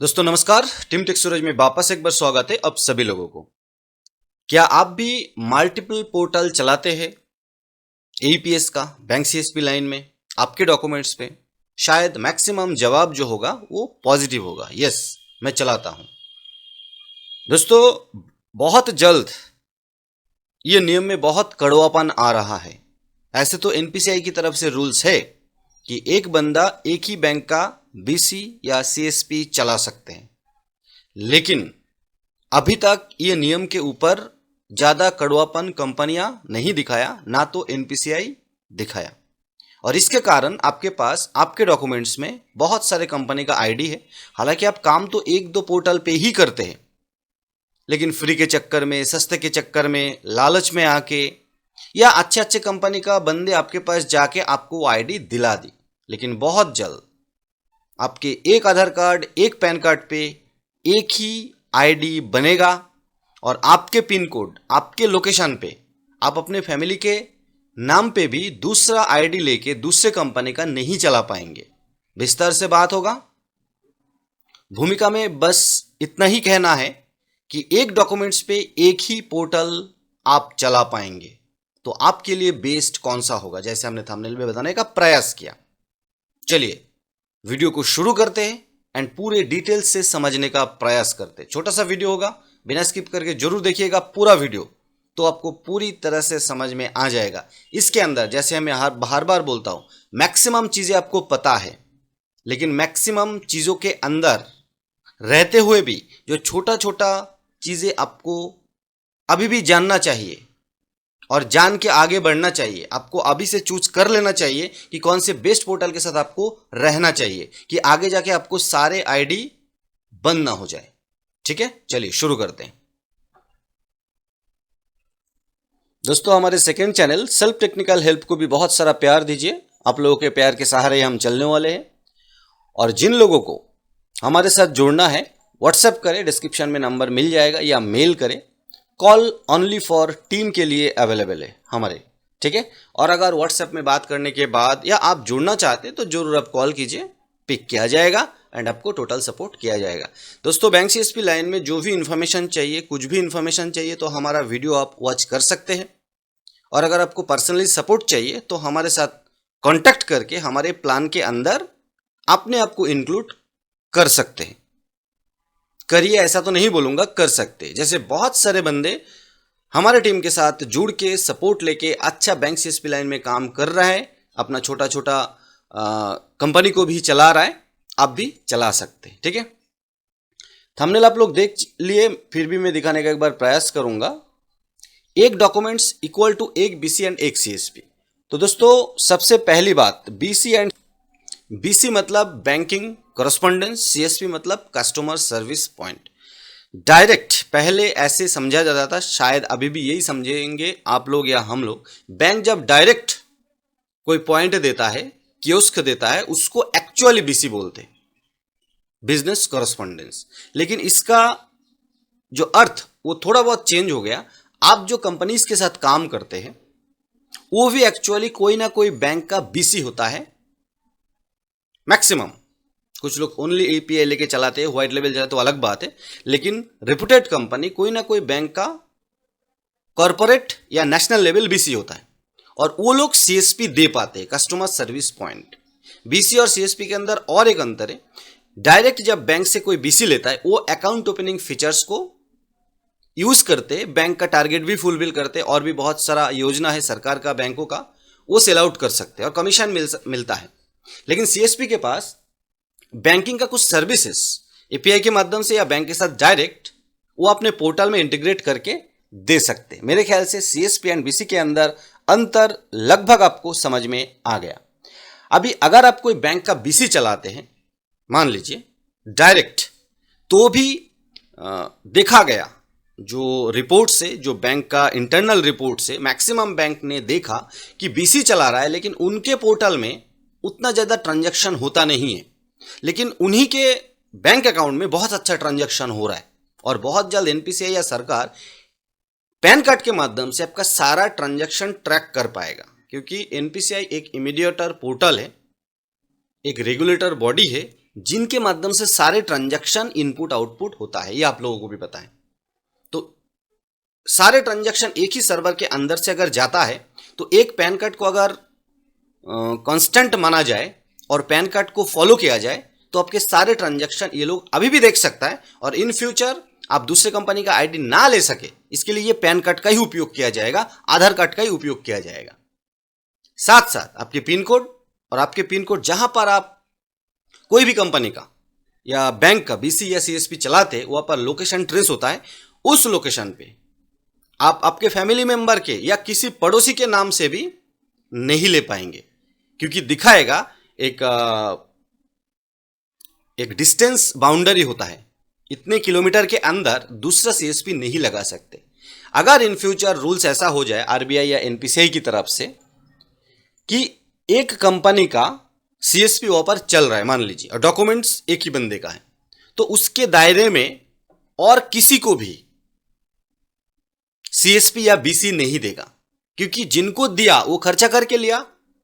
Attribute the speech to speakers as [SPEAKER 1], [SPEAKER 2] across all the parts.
[SPEAKER 1] दोस्तों नमस्कार, team take सूरज में वापस एक बार स्वागत है अब सभी लोगों को। क्या आप भी मल्टीपल पोर्टल चलाते हैं एईपीएस का बैंक सीएसपी लाइन में आपके डॉक्यूमेंट्स पे? शायद मैक्सिमम जवाब जो होगा वो पॉजिटिव होगा, यस मैं चलाता हूं। दोस्तों बहुत जल्द ये नियम में बहुत कड़वापन आ रहा है। ऐसे तो एनपीसीआई की तरफ से रूल्स है कि एक बंदा एक ही बैंक का बीसी या सीएसपी चला सकते हैं, लेकिन अभी तक ये नियम के ऊपर ज्यादा कड़वापन कंपनियां नहीं दिखाया, ना तो एनपीसीआई दिखाया। और इसके कारण आपके पास आपके डॉक्यूमेंट्स में बहुत सारे कंपनी का आईडी है। हालांकि आप काम तो एक दो पोर्टल पे ही करते हैं, लेकिन फ्री के चक्कर में, सस्ते के चक्कर में, लालच में आके या अच्छे अच्छे कंपनी का बंदे आपके पास जाके आपको वो आईडी दिला दी। लेकिन बहुत जल्द आपके एक आधार कार्ड, एक पैन कार्ड पे एक ही आईडी बनेगा और आपके पिन कोड, आपके लोकेशन पे आप अपने फैमिली के नाम पे भी दूसरा आईडी लेके दूसरे कंपनी का नहीं चला पाएंगे। विस्तार से बात होगा। भूमिका में बस इतना ही कहना है कि एक डॉक्यूमेंट्स पे एक ही पोर्टल आप चला पाएंगे। तो आपके लिए बेस्ट कौन सा होगा, जैसे हमने थंबनेल में बताने का प्रयास किया। चलिए वीडियो को शुरू करते हैं एंड पूरे डिटेल्स से समझने का प्रयास करते हैं। छोटा सा वीडियो होगा, बिना स्किप करके जरूर देखिएगा पूरा वीडियो, तो आपको पूरी तरह से समझ में आ जाएगा। इसके अंदर जैसे मैं हर बार बोलता हूं, मैक्सिमम चीजें आपको पता है, लेकिन मैक्सिमम चीजों के अंदर रहते हुए भी जो छोटा छोटा चीजें आपको अभी भी जानना चाहिए और जान के आगे बढ़ना चाहिए। आपको अभी से चूज कर लेना चाहिए कि कौन से बेस्ट पोर्टल के साथ आपको रहना चाहिए कि आगे जाके आपको सारे आईडी बंद ना हो जाए। ठीक है, चलिए शुरू करते हैं। दोस्तों हमारे second channel self technical help को भी बहुत सारा प्यार दीजिए। आप लोगों के प्यार के सहारे हम चलने वाले हैं। और जिन लोगों को हमारे साथ जुड़ना है, व्हाट्सएप करें, डिस्क्रिप्शन में नंबर मिल जाएगा, या मेल करें। कॉल ओनली फॉर टीम के लिए अवेलेबल है हमारे, ठीक है। और अगर व्हाट्सएप में बात करने के बाद या आप जुड़ना चाहते हैं तो जरूर आप कॉल कीजिए, पिक किया जाएगा एंड आपको टोटल सपोर्ट किया जाएगा। दोस्तों बैंक सीएसपी लाइन में जो भी इंफॉर्मेशन चाहिए, कुछ भी इंफॉर्मेशन चाहिए, तो हमारा वीडियो आप वॉच कर सकते हैं। और अगर आपको पर्सनली सपोर्ट चाहिए तो हमारे साथ कॉन्टैक्ट करके हमारे प्लान के अंदर अपने आप को इंक्लूड कर सकते हैं। करिए ऐसा तो नहीं बोलूंगा, कर सकते। जैसे बहुत सारे बंदे हमारे टीम के साथ जुड़ के सपोर्ट लेके अच्छा बैंक सीएसपी लाइन में काम कर रहा है, अपना छोटा छोटा कंपनी को भी चला रहा है, आप भी चला सकते हैं। ठीक है, थंबनेल आप लोग देख लिए, फिर भी मैं दिखाने का एक बार प्रयास करूंगा। एक डॉक्यूमेंट्स इक्वल टू एक बीसी एंड एक सीएसपी। तो दोस्तों सबसे पहली बात, बीसी मतलब बैंकिंग करस्पॉन्डेंस, सीएसपी मतलब कस्टमर सर्विस पॉइंट। डायरेक्ट पहले ऐसे समझा जाता था, शायद अभी भी यही समझेंगे आप लोग या हम लोग। बैंक जब डायरेक्ट कोई पॉइंट देता है, कियोस्क देता है, उसको एक्चुअली बीसी बोलते हैं, बिजनेस करस्पॉन्डेंस। लेकिन इसका जो अर्थ वो थोड़ा बहुत चेंज हो गया। आप जो कंपनीज के साथ काम करते हैं वो भी एक्चुअली कोई ना कोई बैंक का बीसी होता है। मैक्सिमम कुछ लोग ओनली एपीआई लेके चलाते हैं, व्हाइट लेवल चलाते, तो अलग बात है। लेकिन रेपुटेड कंपनी कोई ना कोई बैंक का कॉर्पोरेट या नेशनल लेवल बीसी होता है, और वो लोग सीएसपी दे पाते हैं, कस्टमर सर्विस पॉइंट। बीसी और सीएसपी के अंदर और एक अंतर है। डायरेक्ट जब बैंक से कोई बीसी लेता है, वो अकाउंट ओपनिंग फीचर्स को यूज करते, बैंक का टारगेट भी फुलफिल करते, और भी बहुत सारा योजना है सरकार का, बैंकों का, वो सेल आउट कर सकते हैं और कमीशन मिलता है। लेकिन सीएसपी के पास बैंकिंग का कुछ सर्विसेज एपीआई के माध्यम से या बैंक के साथ डायरेक्ट वो अपने पोर्टल में इंटीग्रेट करके दे सकते हैं। मेरे ख्याल से सीएसपी एंड बीसी के अंदर अंतर लगभग आपको समझ में आ गया। अभी अगर आप कोई बैंक का बीसी चलाते हैं, मान लीजिए डायरेक्ट, तो भी देखा गया जो रिपोर्ट से, जो बैंक का इंटरनल रिपोर्ट से, मैक्सिमम बैंक ने देखा कि बीसी चला रहा है, लेकिन उनके पोर्टल में उतना ज्यादा ट्रांजैक्शन होता नहीं है, लेकिन उन्हीं के बैंक अकाउंट में बहुत अच्छा ट्रांजैक्शन हो रहा है। और बहुत जल्द एनपीसीआई या सरकार पैन कार्ड के माध्यम से आपका सारा ट्रांजैक्शन ट्रैक कर पाएगा, क्योंकि एनपीसीआई एक इमीडिएटर पोर्टल है, एक रेगुलेटर बॉडी है जिनके माध्यम से सारे ट्रांजैक्शन इनपुट आउटपुट होता है, ये आप लोगों को भी पता है। तो सारे ट्रांजैक्शन एक ही सर्वर के अंदर से अगर जाता है तो एक पैन कार्ड को अगर कांस्टेंट माना जाए और पैन कार्ड को फॉलो किया जाए तो आपके सारे ट्रांजैक्शन ये लोग अभी भी देख सकता है, और इन फ्यूचर आप दूसरे कंपनी का आईडी ना ले सके इसके लिए ये पैन कार्ड का ही उपयोग किया जाएगा, आधार कार्ड का ही उपयोग किया जाएगा। साथ साथ आपके पिन कोड, और आपके पिन कोड जहां पर आप कोई भी कंपनी का या बैंक का बीसी या सीएसपी चलाते वहां पर लोकेशन ट्रेस होता है, उस लोकेशन पे आप आपके फैमिली मेंबर के या किसी पड़ोसी के नाम से भी नहीं ले पाएंगे, क्योंकि दिखाएगा एक डिस्टेंस बाउंड्री होता है, इतने किलोमीटर के अंदर दूसरा सीएसपी नहीं लगा सकते। अगर इन फ्यूचर रूल्स ऐसा हो जाए आरबीआई या एनपीसीआई की तरफ से कि एक कंपनी का सीएसपी वहां पर चल रहा है मान लीजिए, और डॉक्यूमेंट्स एक ही बंदे का है, तो उसके दायरे में और किसी को भी सीएसपी या बीसी नहीं देगा, क्योंकि जिनको दिया वो खर्चा करके लिया,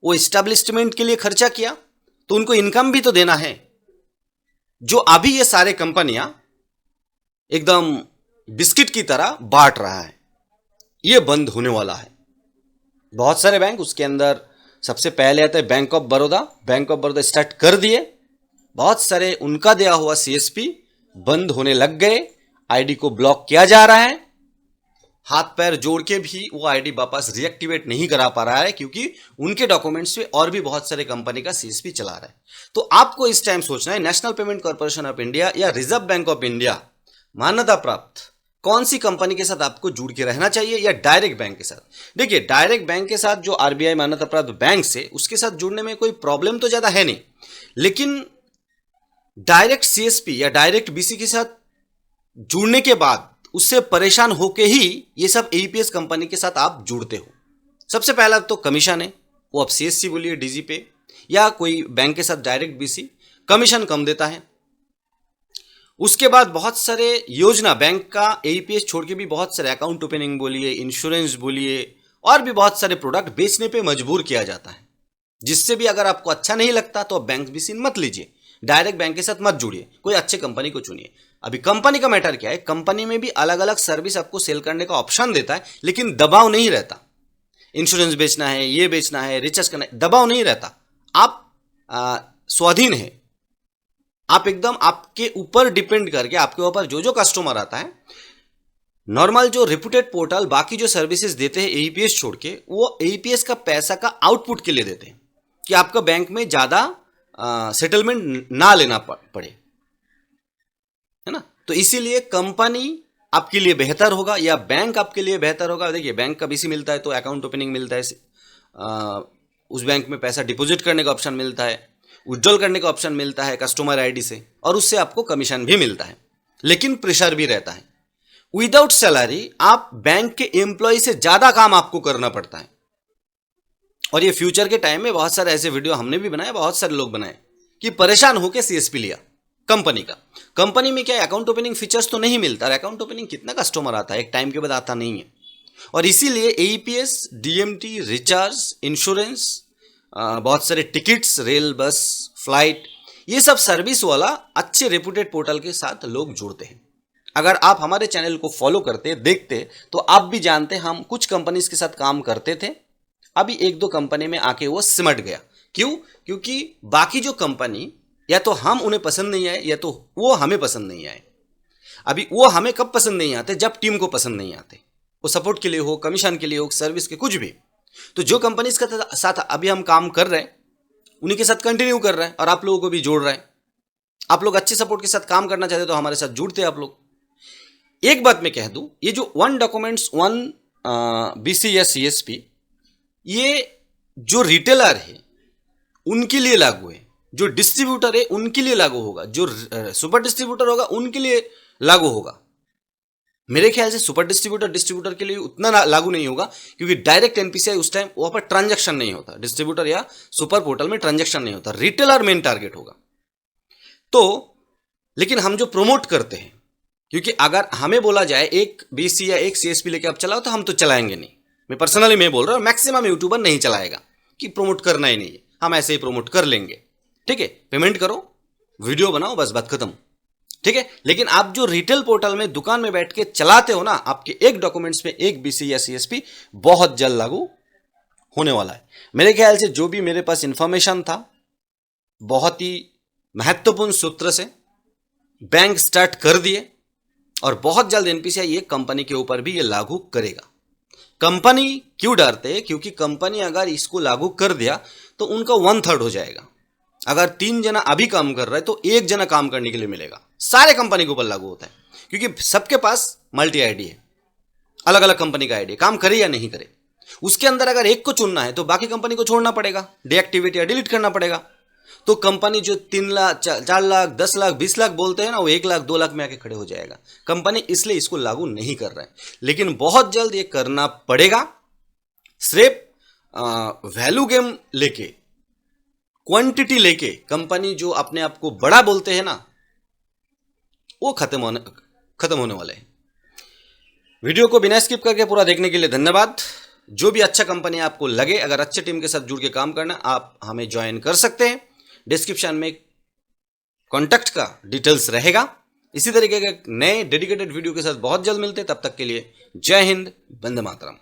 [SPEAKER 1] वो एस्टैब्लिशमेंट के लिए खर्चा किया, तो उनको इनकम भी तो देना है। जो अभी ये सारे कंपनियां एकदम बिस्किट की तरह बांट रहा है, ये बंद होने वाला है। बहुत सारे बैंक, उसके अंदर सबसे पहले आता है bank of Baroda. Bank of Baroda start कर दिए, बहुत सारे उनका दिया हुआ सीएसपी बंद होने लग गए, आईडी को ब्लॉक किया जा रहा है, हाथ पैर जोड़ के भी वो आईडी वापस रिएक्टिवेट नहीं करा पा रहा है, क्योंकि उनके डॉक्यूमेंट्स में और भी बहुत सारे कंपनी का सीएसपी चला रहा है। तो आपको इस टाइम सोचना है national payment corporation of India या रिजर्व बैंक ऑफ इंडिया मान्यता प्राप्त कौन सी कंपनी के साथ आपको जुड़ के रहना चाहिए, या डायरेक्ट बैंक के साथ। देखिए, डायरेक्ट बैंक के साथ जो आरबीआई मान्यता प्राप्त बैंक से, उसके साथ जुड़ने में कोई प्रॉब्लम तो ज्यादा है नहीं, लेकिन डायरेक्ट सीएसपी या डायरेक्ट बीसी के साथ जुड़ने के बाद उससे परेशान होके ही ये सब एईपीएस कंपनी के साथ आप जुड़ते हो। सबसे पहला तो कमीशन है, वो आप सीएससी बोलिए, डीजी पे, या कोई बैंक के साथ डायरेक्ट बीसी, कमीशन कम देता है। उसके बाद बहुत सारे योजना, बैंक का एईपीएस छोड़ के भी बहुत सारे अकाउंट ओपनिंग बोलिए, इंश्योरेंस बोलिए, और भी बहुत सारे प्रोडक्ट बेचने पे मजबूर किया जाता है, जिससे भी अगर आपको अच्छा नहीं लगता तो आप बैंक बीसी मत लीजिए, डायरेक्ट बैंक के साथ मत जुड़िए, कोई अच्छे कंपनी को चुनिए। अभी कंपनी का मैटर क्या है, कंपनी में भी अलग अलग सर्विस आपको सेल करने का ऑप्शन देता है, लेकिन दबाव नहीं रहता। इंश्योरेंस बेचना है, ये बेचना है, रिचार्ज करना है, दबाव नहीं रहता। आप स्वाधीन है, आप एकदम आपके ऊपर डिपेंड करके, आपके ऊपर जो जो कस्टमर आता है, नॉर्मल जो रिप्यूटेड पोर्टल बाकी जो सर्विसेज देते हैं एईपीएस छोड़ के, वो एईपीएस का पैसा का आउटपुट के लिए देते हैं कि आपका बैंक में ज्यादा सेटलमेंट ना लेना पड़े, है ना। तो इसीलिए कंपनी आपके लिए बेहतर होगा या बैंक आपके लिए बेहतर होगा। देखिए, बैंक का बीसी मिलता है तो अकाउंट ओपनिंग मिलता है, उस बैंक में पैसा डिपॉजिट करने का ऑप्शन मिलता है, विड्रॉल करने का ऑप्शन मिलता है कस्टमर आईडी से, और उससे आपको कमीशन भी मिलता है, लेकिन प्रेशर भी रहता है। विदाउट सैलरी आप बैंक के एम्प्लॉय से ज्यादा काम आपको करना पड़ता है। और ये फ्यूचर के टाइम में बहुत सारे ऐसे वीडियो हमने भी बनाए, बहुत सारे लोग बनाए कि परेशान होकर सीएसपी लिया कंपनी का। कंपनी में क्या अकाउंट ओपनिंग फीचर्स तो नहीं मिलता, अकाउंट ओपनिंग कितना कस्टमर आता है, एक टाइम के बाद आता नहीं है। और इसीलिए एईपीएस, डीएमटी, रिचार्ज, इंश्योरेंस, बहुत सारे टिकट्स, रेल, बस, फ्लाइट, ये सब सर्विस वाला अच्छे रेपुटेड पोर्टल के साथ लोग जुड़ते हैं। अगर आप हमारे चैनल को फॉलो करते, देखते, तो आप भी जानते हम कुछ कंपनीज के साथ काम करते थे, अभी एक दो कंपनी में आके वो सिमट गया। क्यों? क्योंकि बाकी जो कंपनी, या तो हम उन्हें पसंद नहीं आए या तो वो हमें पसंद नहीं आए। अभी वो हमें कब पसंद नहीं आते, जब टीम को पसंद नहीं आते, वो सपोर्ट के लिए हो, कमीशन के लिए हो, सर्विस के, कुछ भी। तो जो कंपनीज के साथ अभी हम काम कर रहे हैं उन्हीं के साथ कंटिन्यू कर रहे हैं, और आप लोगों को भी जोड़ रहे हैं। आप लोग अच्छे सपोर्ट के साथ काम करना चाहते तो हमारे साथ जुड़ते आप लोग। एक बात मैं कह दूं, ये जो वन डॉक्यूमेंट्स वन बीसी या सीएसपी, ये जो रिटेलर है उनके लिए लागू है, जो डिस्ट्रीब्यूटर है उनके लिए लागू होगा, जो सुपर डिस्ट्रीब्यूटर होगा उनके लिए लागू होगा। मेरे ख्याल से सुपर डिस्ट्रीब्यूटर के लिए उतना लागू नहीं होगा, क्योंकि डायरेक्ट एनपीसीआई उस टाइम वहां पर ट्रांजैक्शन नहीं होता, डिस्ट्रीब्यूटर या सुपर पोर्टल में ट्रांजैक्शन नहीं होता, रिटेलर मेन टारगेट होगा। तो लेकिन हम जो प्रमोट करते हैं, क्योंकि अगर हमें बोला जाए एक बीसी या एक सीएसपी लेके आप चलाओ, तो हम तो चलाएंगे नहीं। मैं पर्सनली मैं बोल रहा हूं, मैक्सिमम यूट्यूबर नहीं चलाएगा कि प्रमोट करना ही नहीं है, हम ऐसे ही प्रमोट कर लेंगे। ठीक है, पेमेंट करो, वीडियो बनाओ, बस बात खत्म, ठीक है। लेकिन आप जो रिटेल पोर्टल में दुकान में बैठ के चलाते हो ना, आपके एक डॉक्यूमेंट्स में एक बीसी या सीएसपी बहुत जल्द लागू होने वाला है। मेरे ख्याल से जो भी मेरे पास इंफॉर्मेशन था, बहुत ही महत्वपूर्ण सूत्र से बैंक स्टार्ट कर दिए और बहुत जल्द एनपीसीआई ये कंपनी के ऊपर भी ये लागू करेगा। कंपनी क्यों डरते हैं? क्योंकि कंपनी अगर इसको लागू कर दिया तो उनका 1/3 हो जाएगा। अगर 3 जना अभी काम कर रहा है तो 1 जना काम करने के लिए मिलेगा। सारे कंपनी के ऊपर लागू होता है, क्योंकि सबके पास मल्टी आईडी है, अलग अलग कंपनी का आईडी, काम करे या नहीं करे। उसके अंदर अगर एक को चुनना है तो बाकी कंपनी को छोड़ना पड़ेगा, डीएक्टिवेट या डिलीट करना पड़ेगा। तो कंपनी जो 3 लाख 4 लाख 10 लाख 20 लाख बोलते हैं ना, वो 1 लाख 2 लाख में आके खड़े हो जाएगा। कंपनी इसलिए इसको लागू नहीं कर रहा है, लेकिन बहुत जल्द ये करना पड़ेगा। सिर्फ वैल्यू गेम लेके, क्वांटिटी लेके कंपनी जो अपने आप को बड़ा बोलते हैं ना, वो खत्म होने वाले हैं। वीडियो को बिना स्किप करके पूरा देखने के लिए धन्यवाद। जो भी अच्छा कंपनी आपको लगे, अगर अच्छे टीम के साथ जुड़ के काम करना, आप हमें ज्वाइन कर सकते हैं। डिस्क्रिप्शन में कॉन्टैक्ट का डिटेल्स रहेगा। इसी तरीके के नए डेडिकेटेड वीडियो के साथ बहुत जल्द मिलते हैं। तब तक के लिए जय हिंद, वंदे मातरम।